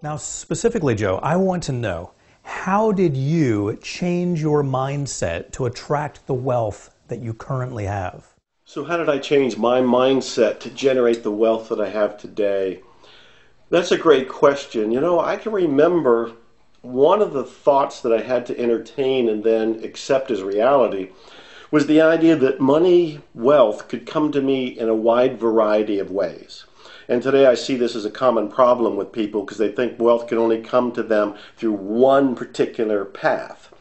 Now, specifically, Joe, I want to know, how did you change your mindset to attract the wealth that you currently have? So how did I change my mindset to generate the wealth that I have today? That's a great question. You know, I can remember one of the thoughts that I had to entertain and then accept as reality was the idea that money, wealth, could come to me in a wide variety of ways. And today I see this as a common problem with people because they think wealth can only come to them through one particular path.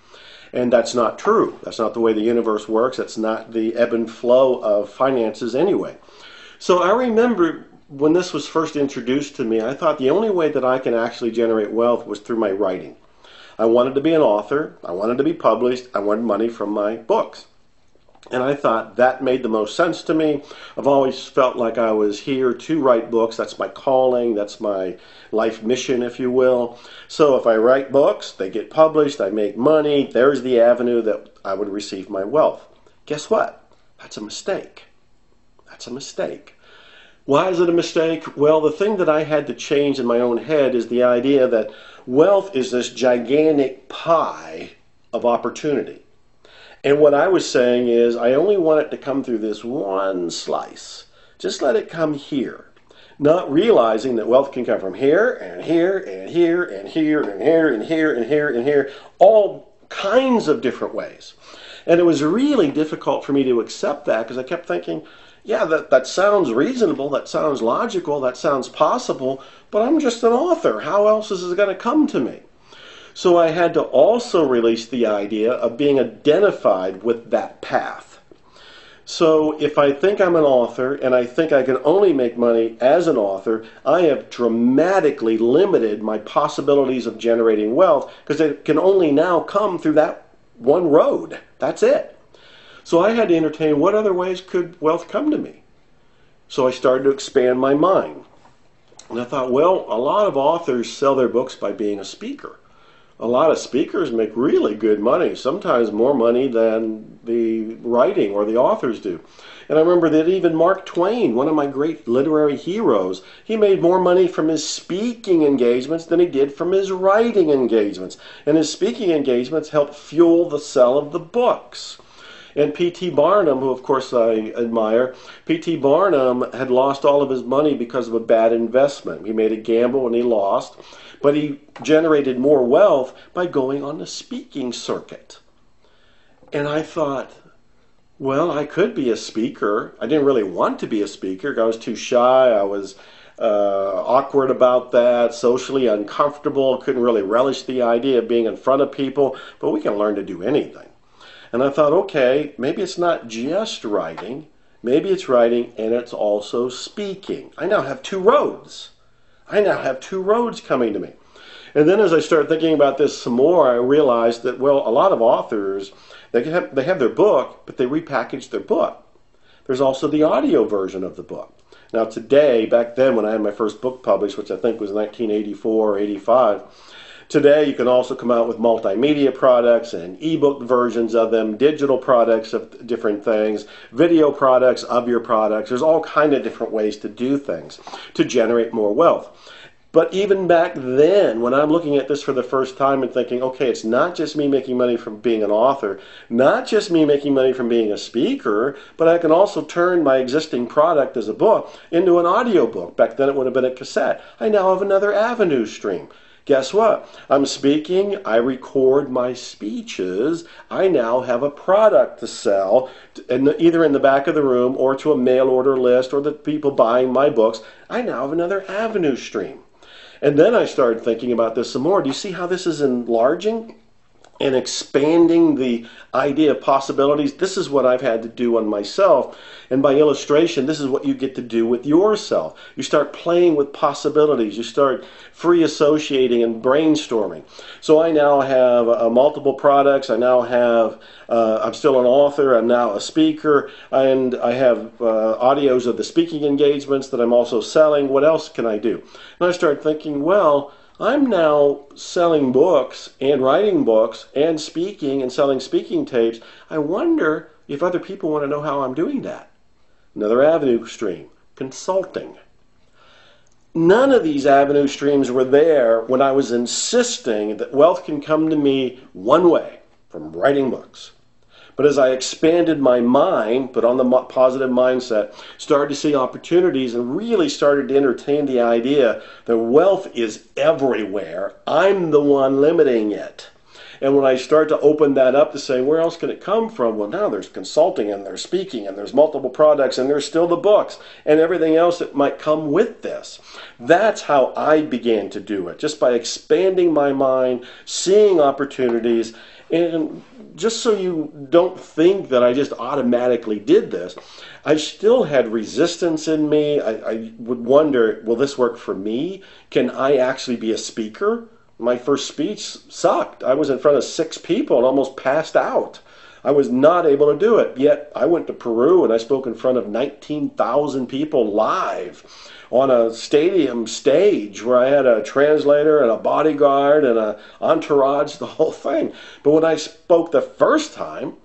And that's not true. That's not the way the universe works. That's not the ebb and flow of finances anyway. So I remember when this was first introduced to me, I thought the only way that I can actually generate wealth was through my writing. I wanted to be an author. I wanted to be published. I wanted money from my books. And I thought that made the most sense to me. I've always felt like I was here to write books. That's my calling. That's my life mission, if you will. So if I write books, they get published, I make money, there's the avenue that I would receive my wealth. Guess what? That's a mistake. That's a mistake. Why is it a mistake? Well, the thing that I had to change in my own head is the idea that wealth is this gigantic pie of opportunity. And what I was saying is, I only want it to come through this one slice. Just let it come here. Not realizing that wealth can come from here, and here, and here, and here, and here, and here, and here, and here, all kinds of different ways. And it was really difficult for me to accept that because I kept thinking, yeah, that sounds reasonable, that sounds logical, that sounds possible, but I'm just an author. How else is it going to come to me? So I had to also release the idea of being identified with that path. So if I think I'm an author and I think I can only make money as an author, I have dramatically limited my possibilities of generating wealth because it can only now come through that one road. That's it. So I had to entertain what other ways could wealth come to me. So I started to expand my mind. And I thought, well, a lot of authors sell their books by being a speaker. A lot of speakers make really good money, sometimes more money than the writing or the authors do. And I remember that even Mark Twain, one of my great literary heroes, he made more money from his speaking engagements than he did from his writing engagements. And his speaking engagements helped fuel the sale of the books. And P.T. Barnum, who of course I admire, P.T. Barnum had lost all of his money because of a bad investment. He made a gamble and he lost. But he generated more wealth by going on the speaking circuit. And I thought, well, I could be a speaker. I didn't really want to be a speaker. I was too shy. I was awkward about that, socially uncomfortable. Couldn't really relish the idea of being in front of people. But we can learn to do anything. And I thought, okay, maybe it's not just writing. Maybe it's writing and it's also speaking. I now have two roads. I now have two roads coming to me. And then as I started thinking about this some more, I realized that, well, a lot of authors, they have their book, but they repackage their book. There's also the audio version of the book. Now today, back then when I had my first book published, which I think was 1984 or 85, today you can also come out with multimedia products and ebook versions of them, digital products of different things, video products of your products. There's all kinds of different ways to do things to generate more wealth. But even back then, when I'm looking at this for the first time and thinking, okay, it's not just me making money from being an author, not just me making money from being a speaker, but I can also turn my existing product as a book into an audio book. Back then it would have been a cassette. I now have another avenue stream. Guess what? I'm speaking, I record my speeches, I now have a product to sell, either in the back of the room or to a mail order list or the people buying my books. I now have another avenue stream. And then I started thinking about this some more. Do you see how this is enlarging? and expanding the idea of possibilities. This is what I've had to do on myself. And by illustration, this is what you get to do with yourself. You start playing with possibilities. You start free associating and brainstorming. So I now have multiple products. I now have, I'm still an author. I'm now a speaker. And I have audios of the speaking engagements that I'm also selling. What else can I do? And I start thinking, well, I'm now selling books and writing books and speaking and selling speaking tapes. I wonder if other people want to know how I'm doing that. Another avenue stream, consulting. None of these avenue streams were there when I was insisting that wealth can come to me one way, from writing books. But as I expanded my mind, put on the positive mindset, started to see opportunities and really started to entertain the idea that wealth is everywhere, I'm the one limiting it. And when I start to open that up to say, where else can it come from? Well, now there's consulting and there's speaking and there's multiple products and there's still the books and everything else that might come with this. That's how I began to do it, just by expanding my mind, seeing opportunities. And just so you don't think that I just automatically did this, I still had resistance in me. I would wonder, will this work for me? Can I actually be a speaker? My first speech sucked. I was in front of 6 people and almost passed out. I was not able to do it. Yet I went to Peru and I spoke in front of 19,000 people live on a stadium stage where I had a translator and a bodyguard and an entourage, the whole thing. But when I spoke the first time,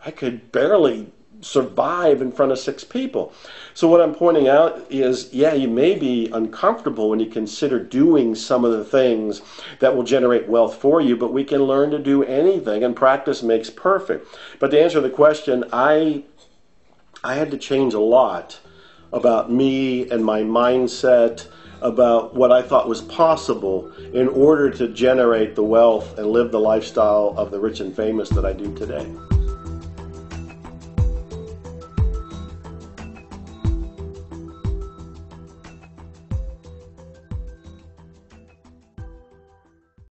I could barely survive in front of 6 people. So what I'm pointing out is, yeah, you may be uncomfortable when you consider doing some of the things that will generate wealth for you, but we can learn to do anything, and practice makes perfect. But to answer the question, I had to change a lot about me and my mindset, about what I thought was possible in order to generate the wealth and live the lifestyle of the rich and famous that I do today.